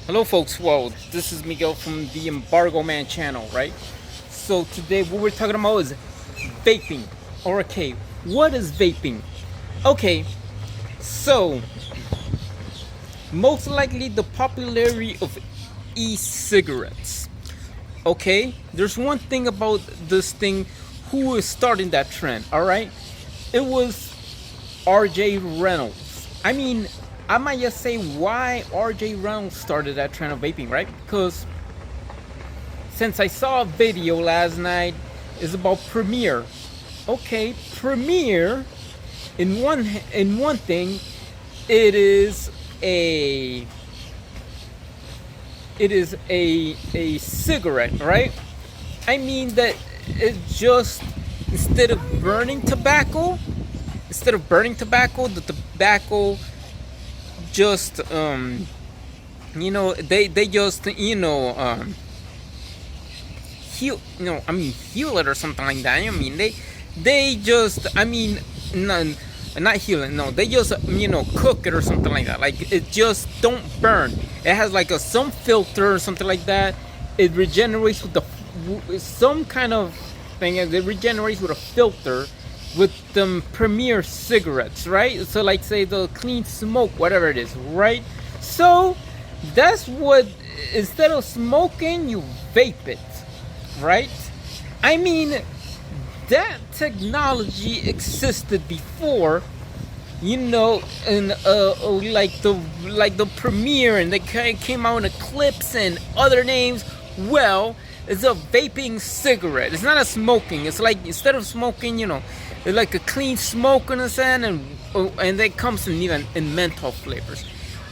Hello folks, well, this is Miguel from the Embargo Man channel, right? So today what we're talking about is vaping. Or okay, what is vaping? Okay, so most likely the popularity of e-cigarettes. Okay, there's one thing about this thing, who is starting that trend, alright? It was RJ Reynolds. I might just say why RJ Reynolds started that trend of vaping, right? Because since I saw a video last night, is about Premiere. Okay, Premiere. In one thing, it is a a cigarette, right? I mean that it just instead of burning tobacco, the tobacco just they just heal it or something like that. They just not heal it. No, they just cook it or something like that. Like it just don't burn. It has like some filter or something like that. It regenerates with some kind of thing. It regenerates with a filter with the Premier cigarettes, right? So like say the clean smoke, whatever it is, right? So that's what, instead of smoking, you vape it, right? I mean, that technology existed before, and like the Premiere, and they came out in Eclipse and other names. Well, it's a vaping cigarette. It's not a smoking. It's like instead of smoking, it's like a clean smoke in a sense, and that comes in even in menthol flavors.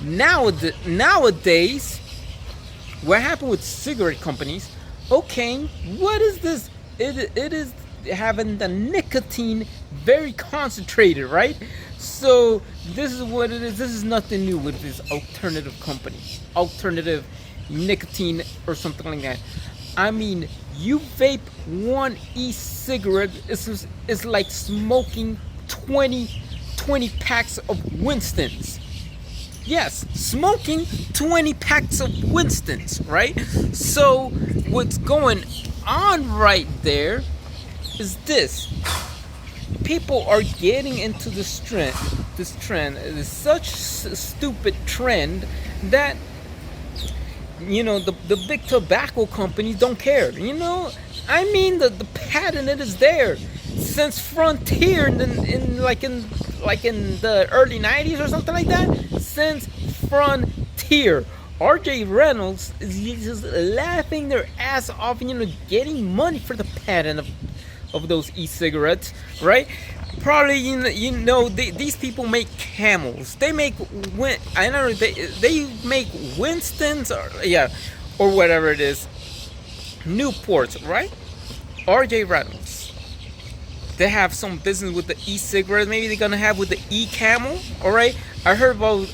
Nowadays, what happened with cigarette companies? Okay, what is this? It is having the nicotine very concentrated, right? So this is what it is. This is nothing new with this alternative company, alternative nicotine or something like that. I mean, you vape one e-cigarette, it's like smoking 20 packs of Winstons. Yes, smoking 20 packs of Winstons, right? So what's going on right there is this. People are getting into this trend. It is such a stupid trend that the big tobacco companies don't care. The patent, it is there since Frontier in the early 90s or something like that. Since Frontier, RJ Reynolds is just laughing their ass off, getting money for the patent of those e-cigarettes, right? Probably these people make Camels. They make I don't know, they make Winstons or whatever it is, Newports, right? RJ Reynolds, they have some business with the e-cigarette. Maybe they're gonna have with the e-Camel. All right, I heard about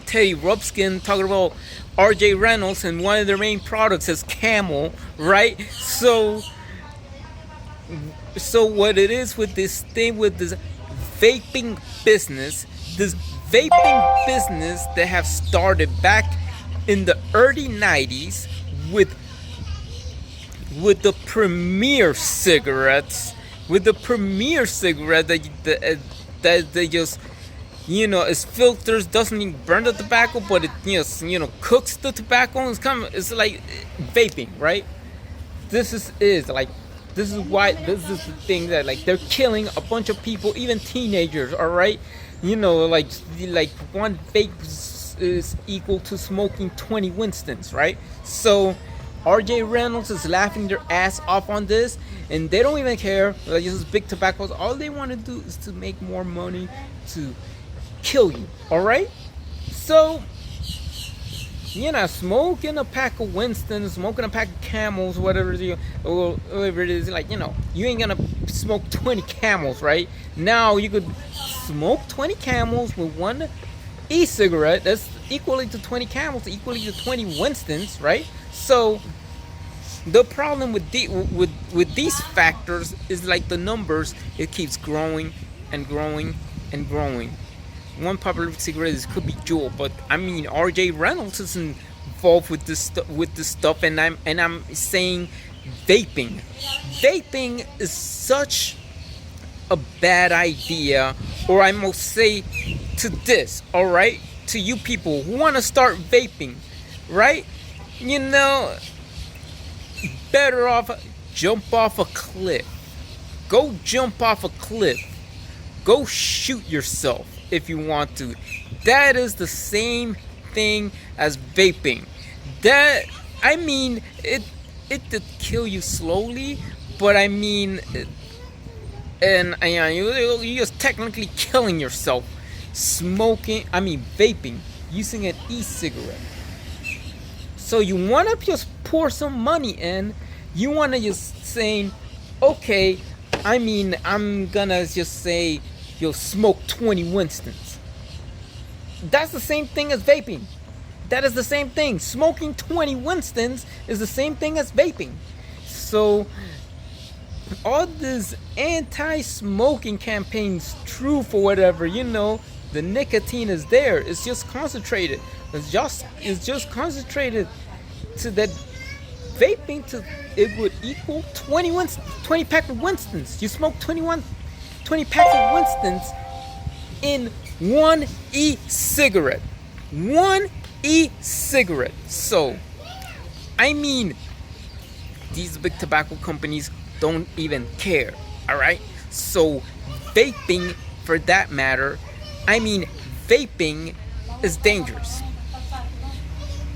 Teddy Rubskin talking about RJ Reynolds, and one of their main products is Camel, right? So what it is with this thing, with this vaping business, that have started back in the early 90s with the Premier cigarettes, that they just its filters, doesn't even burn the tobacco, but it cooks the tobacco. It's like vaping, right? This is why, this is the thing that, like, they're killing a bunch of people, even teenagers. All right, like one vape is equal to smoking 20 Winstons, right? So RJ Reynolds is laughing their ass off on this, and they don't even care. Like, this is big tobaccos. All they want to do is to make more money, to kill you. All right, so smoking a pack of Winstons, smoking a pack of Camels, whatever it is, like, you ain't gonna smoke 20 Camels, right? Now you could smoke 20 Camels with one e-cigarette. That's equally to 20 Camels, equally to 20 Winstons, right? So the problem with these factors is, like, the numbers, it keeps growing and growing and growing. one popular cigarette could be Juul, but I mean RJ Reynolds is involved with this stuff, and I'm saying vaping. Vaping is such a bad idea, or I must say to this, all right, to you people who want to start vaping, right? You know, better off jump off a cliff. Go jump off a cliff. Go shoot yourself if you want to. That is the same thing as vaping. That, I mean, it did kill you slowly, but I mean, and you're just technically killing yourself. Vaping, using an e-cigarette. So you want to just pour some money in. You want to just saying, okay, I'm gonna just say you'll smoke 20 Winstons. That's the same thing as vaping. That is the same thing. Smoking 20 Winstons is the same thing as vaping. So all this anti-smoking campaigns, true for whatever, you know, the nicotine is there. It's just concentrated. It's just concentrated to that vaping to it would equal 20 packs of Winstons. You smoke 20 packs of Winstons in one e-cigarette. One e-cigarette. So, I mean, these big tobacco companies don't even care. Alright? So, vaping, for that matter, vaping is dangerous.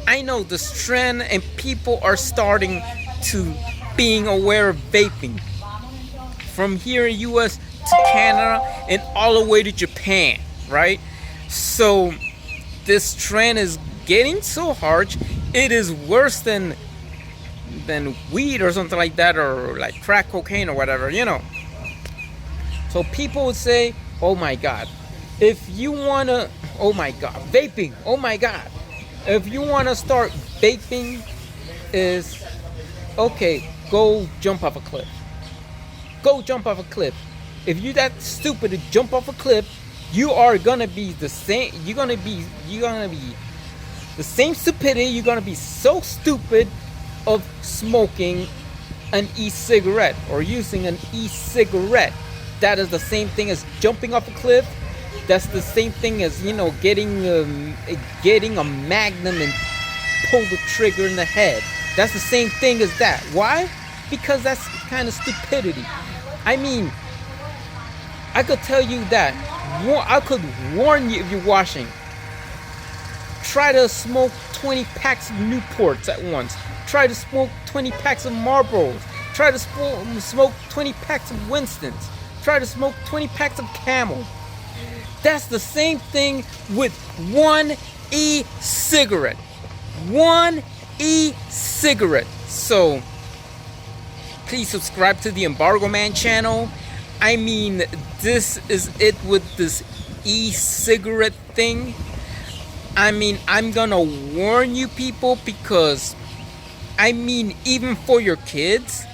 I know this trend and people are starting to being aware of vaping. From here in US to Canada and all the way to Japan, right? So this trend is getting so harsh, it is worse than weed or something like that, or like crack cocaine or whatever, you know. So people would say, oh my god, if you wanna, oh my god, vaping, oh my god, if you wanna start vaping, is okay, go jump off a cliff. Go jump off a cliff. If you that stupid to jump off a cliff, you are gonna be the same. You're gonna be the same stupidity. You're gonna be so stupid of smoking an e-cigarette or using an e-cigarette. That is the same thing as jumping off a cliff. That's the same thing as, you know, getting a magnum and pull the trigger in the head. That's the same thing as that. Why? Because that's kind of stupidity. I mean, I could tell you that. I could warn you if you're watching. Try to smoke 20 packs of Newports at once. Try to smoke 20 packs of Marlboros. Try to smoke 20 packs of Winstons. Try to smoke 20 packs of Camel. That's the same thing with one e-cigarette. One e-cigarette. So, please subscribe to the Embargo Man channel. I mean, this is it with this e-cigarette thing. I mean, I'm gonna warn you people because, I mean, even for your kids,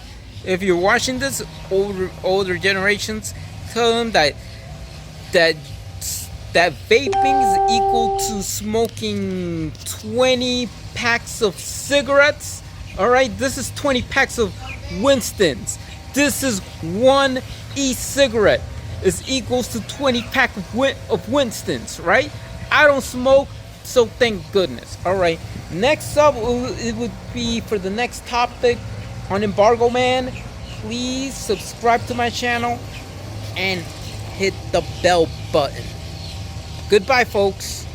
if you're watching this, older generations, tell them that vaping is equal to smoking 20 packs of cigarettes. Alright, this is 20 packs of Winstons. This is one e-cigarette. Is equals to 20 pack of Winstons, right? I don't smoke, so thank goodness. Alright, next up, it would be for the next topic on Embargo Man. Please subscribe to my channel and hit the bell button. Goodbye, folks.